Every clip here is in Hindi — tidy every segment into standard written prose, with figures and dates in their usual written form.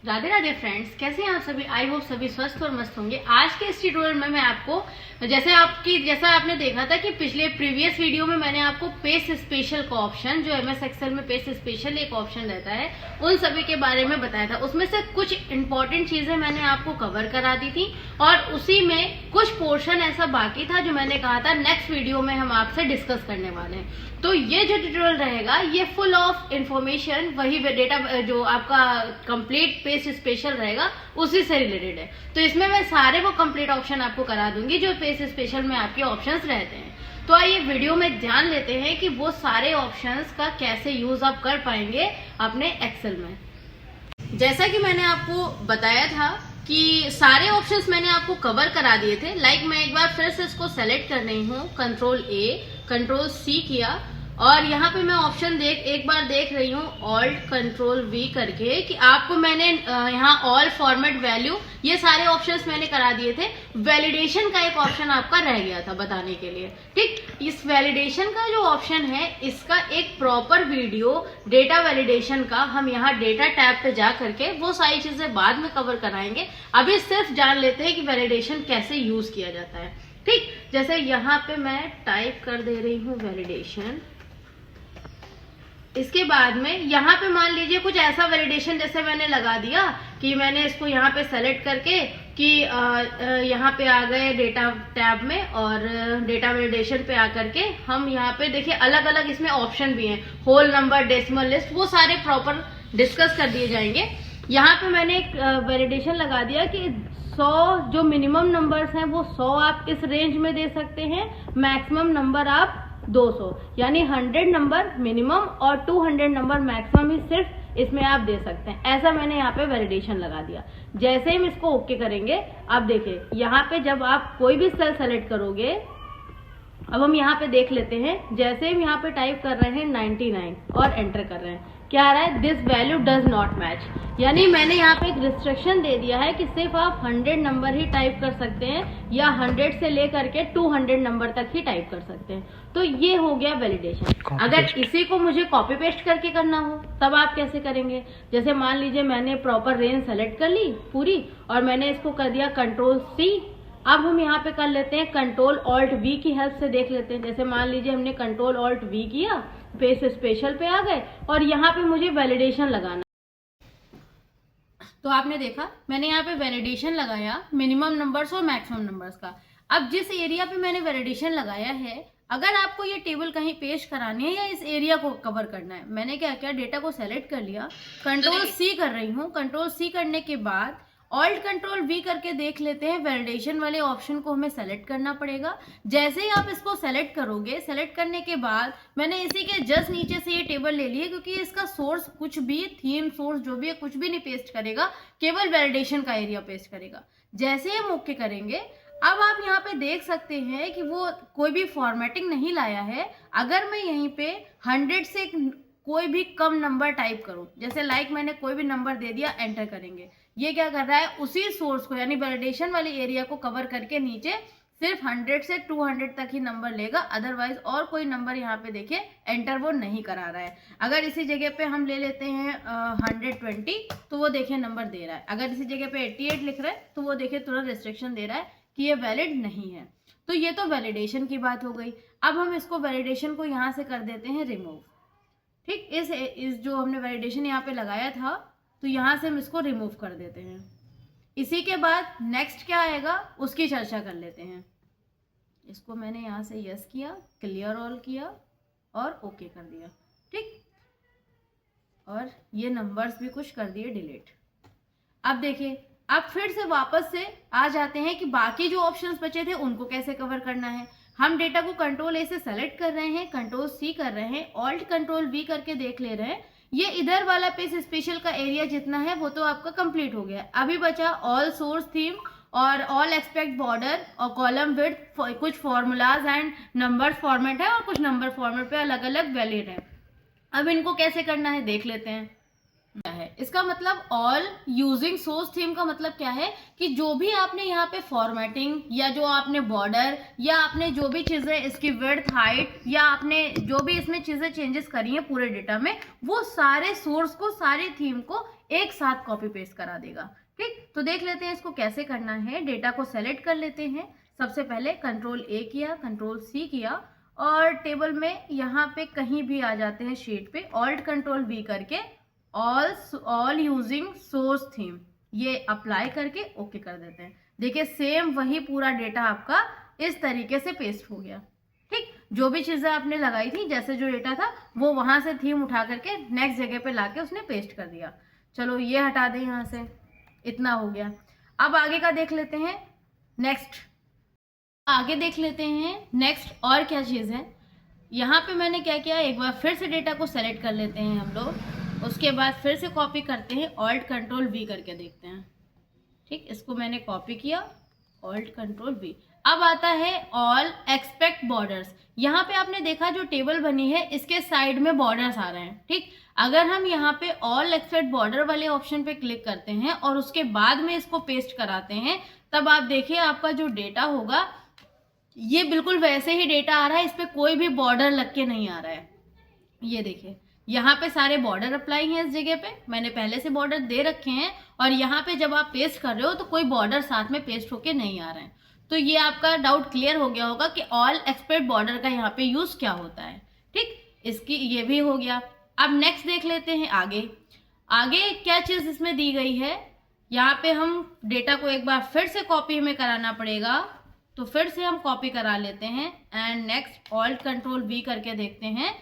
राधे राधे फ्रेंड्स, कैसे हैं आप सभी। आई होप सभी स्वस्थ और मस्त होंगे। आज के इस ट्यूटोरियल में मैं आपको जैसा आपने देखा था कि पिछले प्रीवियस वीडियो में मैंने आपको पेज स्पेशल का ऑप्शन, जो एमएस एक्सेल में पेज स्पेशल एक ऑप्शन रहता है, उन सभी के बारे में बताया था। उसमें से कुछ इंपॉर्टेंट चीजें मैंने आपको कवर करा दी थी और उसी में कुछ पोर्शन ऐसा बाकी था जो मैंने कहा था नेक्स्ट वीडियो में हम आपसे डिस्कस करने वाले हैं। तो ये जो ट्यूटोरियल रहेगा ये फुल ऑफ इंफॉर्मेशन, वही डेटा जो आपका कंप्लीट पेज स्पेशल रहेगा उसी से रिलेटेड है। तो इसमें मैं सारे वो कंप्लीट ऑप्शन आपको करा दूंगी जो पेज स्पेशल में आपके ऑप्शंस रहते हैं। तो आइए वीडियो में ध्यान लेते हैं कि वो सारे ऑप्शंस का कैसे यूज आप कर पाएंगे अपने एक्सेल में। जैसा कि मैंने आपको बताया था कि सारे ऑप्शंस मैंने आपको कवर करा दिए थे। मैं एक बार फिर से इसको सेलेक्ट कर रही हूँ, कंट्रोल ए कंट्रोल सी किया और यहाँ पे मैं ऑप्शन एक बार देख रही हूँ ऑल्ट कंट्रोल वी करके कि आपको मैंने यहाँ ऑल फॉर्मेट वैल्यू, ये सारे ऑप्शंस मैंने करा दिए थे। वैलिडेशन का एक ऑप्शन आपका रह गया था बताने के लिए। ठीक, इस वैलिडेशन का जो ऑप्शन है इसका एक प्रॉपर वीडियो डेटा वैलिडेशन का हम यहाँ डेटा टैब पे जा करके वो सारी चीजें बाद में कवर कराएंगे। अभी सिर्फ जान लेते हैं कि वैलिडेशन कैसे यूज किया जाता है। ठीक, जैसे यहाँ पे मैं टाइप कर दे रही हूँ वैलिडेशन। इसके बाद में यहाँ पे मान लीजिए कुछ ऐसा वैलिडेशन जैसे मैंने लगा दिया कि मैंने इसको यहाँ पे सेलेक्ट करके कि यहाँ पे आ गए डेटा टैब में और डेटा वैलिडेशन पे आकर के हम यहाँ पे देखिए अलग अलग इसमें ऑप्शन भी हैं, होल नंबर, डेसिमल लिस्ट, वो सारे प्रॉपर डिस्कस कर दिए जाएंगे। यहाँ पे मैंने एक वैलिडेशन लगा दिया कि 100 जो मिनिमम नंबर्स हैं वो 100 आप इस रेंज में दे सकते हैं, मैक्सिमम नंबर आप 200, यानी 100 नंबर मिनिमम और 200 नंबर मैक्सिमम ही सिर्फ इसमें आप दे सकते हैं। ऐसा मैंने यहाँ पे वैलिडेशन लगा दिया। जैसे ही हम इसको ओके करेंगे, अब देखिए यहाँ पे जब आप कोई भी सेल सेलेक्ट करोगे, अब हम यहाँ पे देख लेते हैं। जैसे हम यहाँ पे टाइप कर रहे हैं 99 और एंटर कर रहे हैं, क्या आ रहा है, this value does not match, यानी मैंने यहाँ पे एक रिस्ट्रिक्शन दे दिया है कि सिर्फ आप 100 नंबर ही टाइप कर सकते हैं या 100 से लेकर के 200 नंबर तक ही टाइप कर सकते हैं। तो ये हो गया वैलिडेशन। अगर इसी को मुझे कॉपी पेस्ट करके करना हो तब आप कैसे करेंगे। जैसे मान लीजिए मैंने प्रॉपर रेंज सेलेक्ट कर ली पूरी और मैंने इसको कर दिया कंट्रोल सी। अब हम यहाँ पे कर लेते हैं कंट्रोल ऑल्ट वी की हेल्प से देख लेते हैं। जैसे मान लीजिए हमने कंट्रोल ऑल्ट वी किया, पेज स्पेशल पे आ गए और यहाँ पे मुझे वैलिडेशन लगाना। तो आपने देखा मैंने यहाँ पे वैलिडेशन लगाया मिनिमम नंबर्स और मैक्सिमम नंबर्स का। अब जिस एरिया पे मैंने वैलिडेशन लगाया है, अगर आपको ये टेबल कहीं पेश करानी है या इस एरिया को कवर करना है, मैंने क्या किया, डेटा को सेलेक्ट कर लिया, कंट्रोल सी कर रही हूँ। कंट्रोल सी करने के बाद ऑल्ट कंट्रोल वी करके देख लेते हैं। वैलिडेशन वाले ऑप्शन को हमें सेलेक्ट करना पड़ेगा। जैसे ही आप इसको सेलेक्ट करोगे, सेलेक्ट करने के बाद मैंने इसी के जस्ट नीचे से ये टेबल ले ली है, क्योंकि इसका सोर्स कुछ भी, थीम सोर्स जो भी है, कुछ भी नहीं पेस्ट करेगा, केवल वैलिडेशन का एरिया पेस्ट करेगा। जैसे ही हम ओके करेंगे, अब आप यहाँ पे देख सकते हैं कि वो कोई भी फॉर्मेटिंग नहीं लाया है। अगर मैं यहीं पे 100 से कोई भी कम नंबर टाइप करूं, जैसे मैंने कोई भी नंबर दे दिया, एंटर करेंगे, ये क्या कर रहा है, उसी सोर्स को यानी वैलिडेशन वाले एरिया को कवर करके नीचे सिर्फ 100 से 200 तक ही नंबर लेगा। अदरवाइज और कोई नंबर यहाँ पे देखिए एंटर वो नहीं करा रहा है। अगर इसी जगह पे हम ले लेते हैं 120, तो वो देखिए नंबर दे रहा है। अगर इसी जगह पे 88 लिख रहा है तो वो देखिए तुरंत रिस्ट्रिक्शन दे रहा है कि ये वैलिड नहीं है। तो ये तो वैलिडेशन की बात हो गई। अब हम इसको वैलिडेशन को यहाँ से कर देते हैं रिमूव। ठीक, इस जो हमने वैलिडेशन यहाँ पे लगाया था, तो यहाँ से हम इसको रिमूव कर देते हैं। इसी के बाद नेक्स्ट क्या आएगा उसकी चर्चा कर लेते हैं। इसको मैंने यहाँ से यस किया, क्लियर ऑल किया और ओके कर दिया। ठीक, और ये नंबर्स भी कुछ कर दिए डिलीट। अब देखिए, अब फिर से वापस से आ जाते हैं कि बाकी जो ऑप्शंस बचे थे उनको कैसे कवर करना है। हम डेटा को कंट्रोल ए से सेलेक्ट कर रहे हैं, कंट्रोल सी कर रहे हैं, ऑल्ट कंट्रोल वी करके देख ले रहे हैं। ये इधर वाला पेज स्पेशल का एरिया जितना है वो तो आपका कंप्लीट हो गया। अभी बचा ऑल सोर्स थीम और ऑल एक्सपेक्ट बॉर्डर और कॉलम विड्थ, कुछ फॉर्मूलाज एंड नंबर फॉर्मेट है और कुछ नंबर फॉर्मेट पे अलग अलग वैलिड है। अब इनको कैसे करना है देख लेते हैं। क्या है इसका मतलब, ऑल यूजिंग सोर्स थीम का मतलब क्या है कि जो भी आपने यहाँ पे फॉर्मेटिंग या जो आपने बॉर्डर या आपने जो भी चीजें इसकी विड्थ, हाइट या आपने जो भी इसमें चीजें चेंजेस करी हैं पूरे डेटा में, वो सारे सोर्स को, सारे थीम को एक साथ कॉपी पेस्ट करा देगा। ठीक, तो देख लेते हैं इसको कैसे करना है। डेटा को सेलेक्ट कर लेते हैं। सबसे पहले कंट्रोल ए किया, कंट्रोल सी किया और टेबल में यहाँ पे कहीं भी आ जाते हैं शीट पे, ऑल्ट कंट्रोल वी करके ऑल यूजिंग सोर्स थीम ये अप्लाई करके ओके कर देते हैं। देखिए सेम वही पूरा डेटा आपका इस तरीके से पेस्ट हो गया। ठीक, जो भी चीज़ें आपने लगाई थी, जैसे जो डेटा था वो वहाँ से थीम उठा करके नेक्स्ट जगह पे लाके उसने पेस्ट कर दिया। चलो ये हटा दें यहाँ से, इतना हो गया। अब आगे का देख लेते हैं। नेक्स्ट आगे देख लेते हैं नेक्स्ट और क्या चीज़ है। यहाँ पे मैंने क्या किया, एक बार फिर से डेटा को सेलेक्ट कर लेते हैं हम लोग। उसके बाद फिर से कॉपी करते हैं, ऑल्ट कंट्रोल वी करके देखते हैं। ठीक, इसको मैंने कॉपी किया, ऑल्ट कंट्रोल वी। अब आता है ऑल एक्सपेक्ट बॉर्डर्स। यहाँ पे आपने देखा जो टेबल बनी है इसके साइड में बॉर्डर्स आ रहे हैं। ठीक, अगर हम यहाँ पे ऑल एक्सपेक्ट बॉर्डर वाले ऑप्शन पे क्लिक करते हैं और उसके बाद में इसको पेस्ट कराते हैं, तब आप देखिए आपका जो डेटा होगा ये बिल्कुल वैसे ही डेटा आ रहा है, इस पर कोई भी बॉर्डर लग के नहीं आ रहा है। ये देखिए यहाँ पे सारे बॉर्डर अप्लाई हैं। इस जगह पे मैंने पहले से बॉर्डर दे रखे हैं और यहाँ पे जब आप पेस्ट कर रहे हो तो कोई बॉर्डर साथ में पेस्ट होके नहीं आ रहे हैं। तो ये आपका डाउट क्लियर हो गया होगा कि ऑल एक्सपेक्ट बॉर्डर का यहाँ पे यूज क्या होता है। ठीक, इसकी ये भी हो गया। अब नेक्स्ट देख लेते हैं आगे। आगे क्या चीज़ इसमें दी गई है, यहाँ पे हम डेटा को एक बार फिर से कॉपी हमें कराना पड़ेगा, तो फिर से हम कॉपी करा लेते हैं and next alt control we करके देखते हैं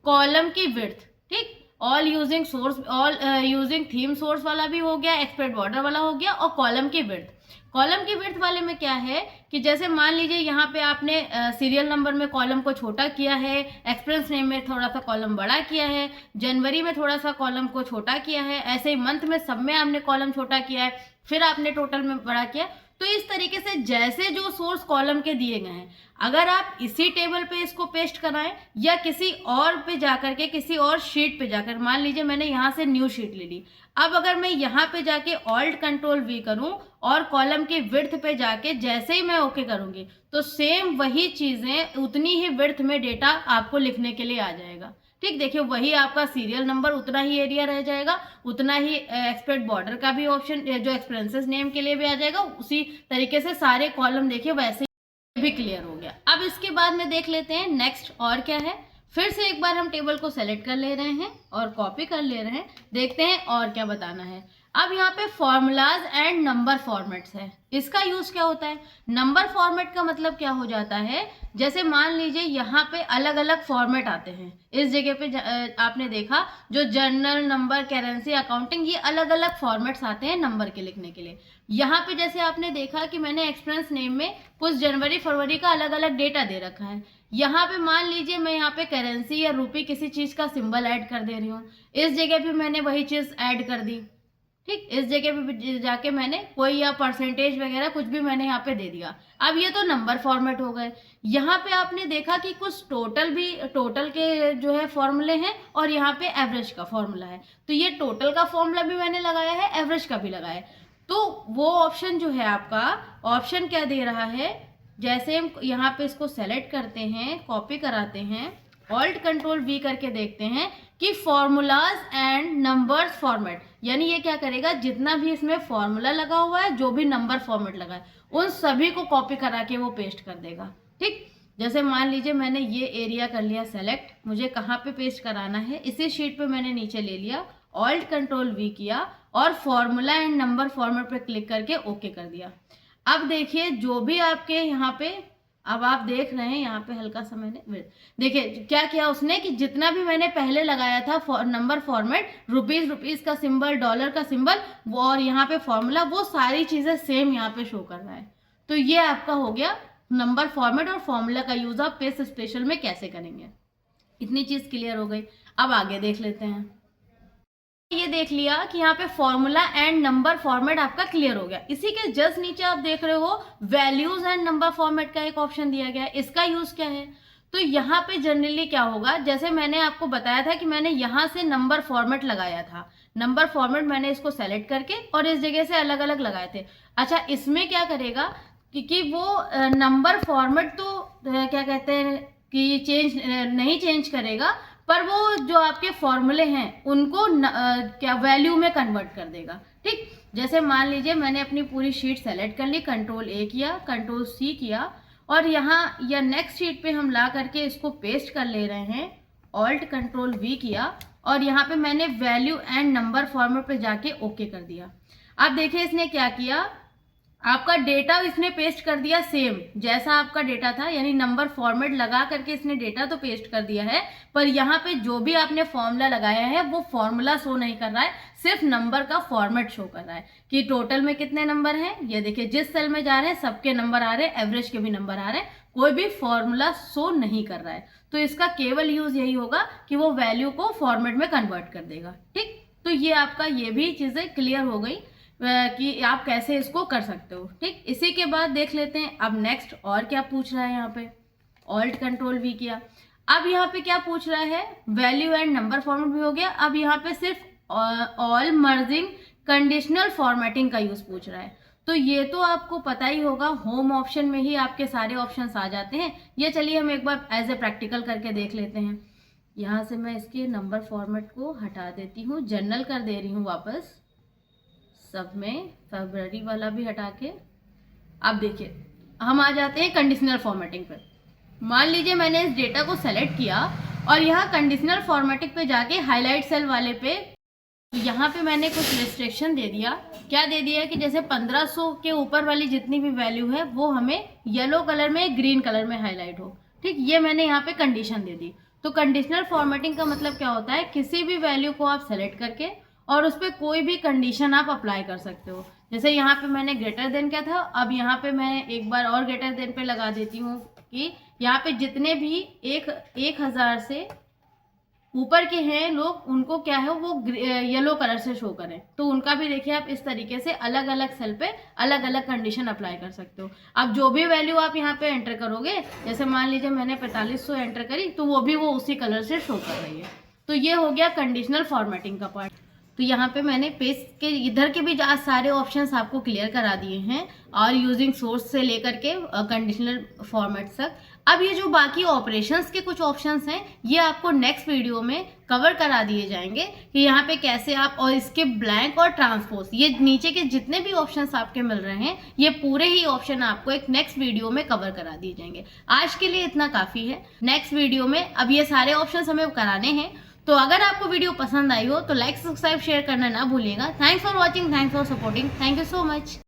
कॉलम की विड्थ। ठीक, all using source, all using theme source वाला भी हो गया, एक्सपेक्ट बॉर्डर वाला हो गया और कॉलम की विड्थ। कॉलम की विड्थ वाले में क्या है कि जैसे मान लीजिए यहाँ पे आपने सीरियल नंबर में कॉलम को छोटा किया है, एक्सपेंस नेम में थोड़ा सा कॉलम बड़ा किया है, जनवरी में थोड़ा सा कॉलम को छोटा किया है, ऐसे ही मंथ में सब में आपने कॉलम छोटा किया है, फिर आपने टोटल में बड़ा किया। तो इस तरीके से जैसे जो सोर्स कॉलम के दिए गए हैं, अगर आप इसी टेबल पे इसको पेस्ट कराएं या किसी और पे जाकर के किसी और शीट पे जाकर, मान लीजिए मैंने यहाँ से न्यू शीट ले ली, अब अगर मैं यहाँ पे जाके ऑल्ट कंट्रोल वी करूँ और कॉलम की विड्थ पे जाके जैसे ही मैं ओके करूँगी तो सेम वही चीज़ें उतनी ही विड्थ में डेटा आपको लिखने के लिए आ जाएगा। ठीक, देखिए वही आपका सीरियल नंबर उतना ही एरिया रह जाएगा, उतना ही एक्सपेक्ट बॉर्डर का भी ऑप्शन जो एक्सपेंसेस नेम के लिए भी आ जाएगा, उसी तरीके से सारे कॉलम देखिए वैसे भी क्लियर हो गया। अब इसके बाद में देख लेते हैं नेक्स्ट और क्या है। फिर से एक बार हम टेबल को सेलेक्ट कर ले रहे हैं और कॉपी कर ले रहे हैं, देखते हैं और क्या बताना है। अब यहाँ पे फॉर्मूलाज एंड नंबर फॉर्मेट्स है। इसका यूज क्या होता है, नंबर फॉर्मेट का मतलब क्या हो जाता है, जैसे मान लीजिए यहाँ पे अलग अलग फॉर्मेट आते हैं। इस जगह पे आपने देखा जो जर्नल, नंबर, करेंसी, अकाउंटिंग, ये अलग अलग फॉर्मेट्स आते हैं नंबर के लिखने के लिए। यहाँ पे जैसे आपने देखा कि मैंने एक्सपेंस नेम में कुछ जनवरी फरवरी का अलग अलग डेटा दे रखा है। यहाँ पे मान लीजिए मैं यहाँ पे करेंसी या रुपये किसी चीज़ का सिंबल ऐड कर दे रही हूँ, इस जगह पे मैंने वही चीज़ ऐड कर दी। ठीक, इस जगह पे जाके मैंने कोई या परसेंटेज वगैरह कुछ भी मैंने यहाँ पे दे दिया। अब ये तो नंबर फॉर्मेट हो गए। यहाँ पे आपने देखा कि कुछ टोटल के जो है फॉर्मूले हैं और यहाँ पे एवरेज का फॉर्मूला है, तो ये टोटल का फॉर्मूला भी मैंने लगाया है, एवरेज का भी लगाया है। तो वो ऑप्शन जो है आपका, ऑप्शन क्या दे रहा है, जैसे हम यहाँ पे इसको सेलेक्ट करते हैं, कॉपी कराते हैं, ऑल्ट कंट्रोल वी करके देखते हैं कि फॉर्मूलाज एंड नंबर्स फॉर्मेट, यानी ये क्या करेगा, जितना भी इसमें फॉर्मूला लगा हुआ है, जो भी नंबर फॉर्मेट लगा है, उन सभी को कॉपी करा के वो पेस्ट कर देगा। ठीक, जैसे मान लीजिए मैंने ये एरिया कर लिया सेलेक्ट, मुझे कहाँ पे पेस्ट कराना है, इसी शीट पे मैंने नीचे ले लिया, ऑल्ट कंट्रोल वी किया और फॉर्मूला एंड नंबर फॉर्मेट पे क्लिक करके ओके कर दिया। अब देखिए जो भी आपके यहाँ पे, अब आप देख रहे हैं यहाँ पे हल्का सा मैंने देखिए क्या किया उसने कि जितना भी मैंने पहले लगाया था नंबर फॉर्मेट, रुपीज का सिंबल, डॉलर का सिंबल, वो और यहाँ पे फॉर्मूला, वो सारी चीज़ें सेम यहाँ पे शो कर रहा है। तो ये आपका हो गया नंबर फॉर्मेट और फॉर्मूला का यूज आप पेस्ट स्पेशल में कैसे करेंगे। इतनी चीज़ क्लियर हो गई। अब आगे देख लेते हैं। ये देख लिया कि यहाँ पे फॉर्मूला एंड नंबर फॉर्मेट आपका क्लियर हो गया। इसी के जस्ट नीचे आप देख रहे हो वैल्यूज एंड नंबर फॉर्मेट का एक ऑप्शन दिया गया है। इसका यूज क्या है, तो यहाँ पे जनरली क्या होगा, जैसे मैंने आपको बताया था कि मैंने यहाँ से नंबर फॉर्मेट लगाया था, नंबर फॉर्मेट मैंने इसको सेलेक्ट करके और इस जगह से अलग अलग लगाए थे। अच्छा, इसमें क्या करेगा क्योंकि वो नंबर फॉर्मेट तो क्या कहते हैं कि चेंज नहीं चेंज करेगा, पर वो जो आपके फॉर्मूले हैं उनको क्या वैल्यू में कन्वर्ट कर देगा। ठीक, जैसे मान लीजिए मैंने अपनी पूरी शीट सेलेक्ट कर ली, कंट्रोल ए किया, कंट्रोल सी किया, और यहाँ या नेक्स्ट शीट पे हम ला करके इसको पेस्ट कर ले रहे हैं, ऑल्ट कंट्रोल वी किया, और यहाँ पे मैंने वैल्यू एंड नंबर फॉर्मेट पे जाके ओके कर दिया। अब देखिए इसने क्या किया, आपका डेटा इसने पेस्ट कर दिया सेम जैसा आपका डेटा था, यानी नंबर फॉर्मेट लगा करके इसने डेटा तो पेस्ट कर दिया है, पर यहाँ पे जो भी आपने फॉर्मूला लगाया है वो फॉर्मूला शो नहीं कर रहा है, सिर्फ नंबर का फॉर्मेट शो कर रहा है कि टोटल में कितने नंबर हैं। ये देखिए जिस सेल में जा रहे हैं सबके नंबर आ रहे हैं, एवरेज के भी नंबर आ रहे हैं, कोई भी फॉर्मूला शो नहीं कर रहा है। तो इसका केवल यूज यही होगा कि वो वैल्यू को फॉर्मेट में कन्वर्ट कर देगा। ठीक, तो ये आपका ये भी चीजें क्लियर हो गई कि आप कैसे इसको कर सकते हो। ठीक, इसी के बाद देख लेते हैं अब नेक्स्ट और क्या पूछ रहा है। यहाँ पे ऑल्ट कंट्रोल वी किया, अब यहाँ पे क्या पूछ रहा है, वैल्यू एंड नंबर फॉर्मेट भी हो गया, अब यहाँ पे सिर्फ ऑल मर्जिंग कंडीशनल फॉर्मेटिंग का यूज पूछ रहा है। तो ये तो आपको पता ही होगा, होम ऑप्शन में ही आपके सारे ऑप्शंस आ जाते हैं। ये चलिए हम एक बार एज ए प्रैक्टिकल करके देख लेते हैं। यहाँ से मैं इसके नंबर फॉर्मेट को हटा देती हूँ, जनरल कर दे रही हूँ वापस, सब में फरवरी वाला भी हटा के। अब देखिए हम आ जाते हैं कंडीशनल फॉर्मेटिंग पर। मान लीजिए मैंने इस डेटा को सेलेक्ट किया और यहाँ कंडीशनल फॉर्मेटिंग पे जाके हाईलाइट सेल वाले पे यहाँ पे मैंने कुछ रिस्ट्रिक्शन दे दिया। क्या दे दिया कि जैसे 1500 के ऊपर वाली जितनी भी वैल्यू है वो हमें येलो कलर में, ग्रीन कलर में हाईलाइट हो। ठीक, ये मैंने यहाँ पे कंडीशन दे दी। तो कंडीशनल फॉर्मेटिंग का मतलब क्या होता है, किसी भी वैल्यू को आप सेलेक्ट करके और उस पर कोई भी कंडीशन आप अप्लाई कर सकते हो। जैसे यहाँ पे मैंने ग्रेटर देन क्या था, अब यहाँ पे मैं एक बार और ग्रेटर देन पे लगा देती हूँ कि यहाँ पे जितने भी 1000 से ऊपर के हैं लोग, उनको क्या है वो येलो कलर से शो करें। तो उनका भी देखिए आप इस तरीके से अलग अलग सेल पे अलग अलग कंडीशन अप्लाई कर सकते हो। अब जो भी वैल्यू आप यहाँ पे एंटर करोगे, जैसे मान लीजिए मैंने 4500 एंटर करी, तो वो भी वो उसी कलर से शो कर रही है। तो ये हो गया कंडीशनल फॉर्मेटिंग का पार्ट। तो यहाँ पे मैंने पेज के इधर के भी सारे ऑप्शंस आपको क्लियर करा दिए हैं, और यूजिंग सोर्स से लेकर के कंडीशनल फॉर्मेट तक। अब ये जो बाकी ऑपरेशंस के कुछ ऑप्शंस हैं, ये आपको नेक्स्ट वीडियो में कवर करा दिए जाएंगे कि यहाँ पे कैसे आप, और इसके ब्लैंक और ट्रांसपोज, ये नीचे के जितने भी ऑप्शंस आपके मिल रहे हैं, ये पूरे ही ऑप्शन आपको एक नेक्स्ट वीडियो में कवर करा दिए जाएंगे। आज के लिए इतना काफ़ी है। नेक्स्ट वीडियो में अब ये सारे ऑप्शंस हमें कराने हैं। तो अगर आपको वीडियो पसंद आई हो तो लाइक, सब्सक्राइब, शेयर करना ना भूलिएगा। Thanks for watching, thanks for supporting, thank you so much.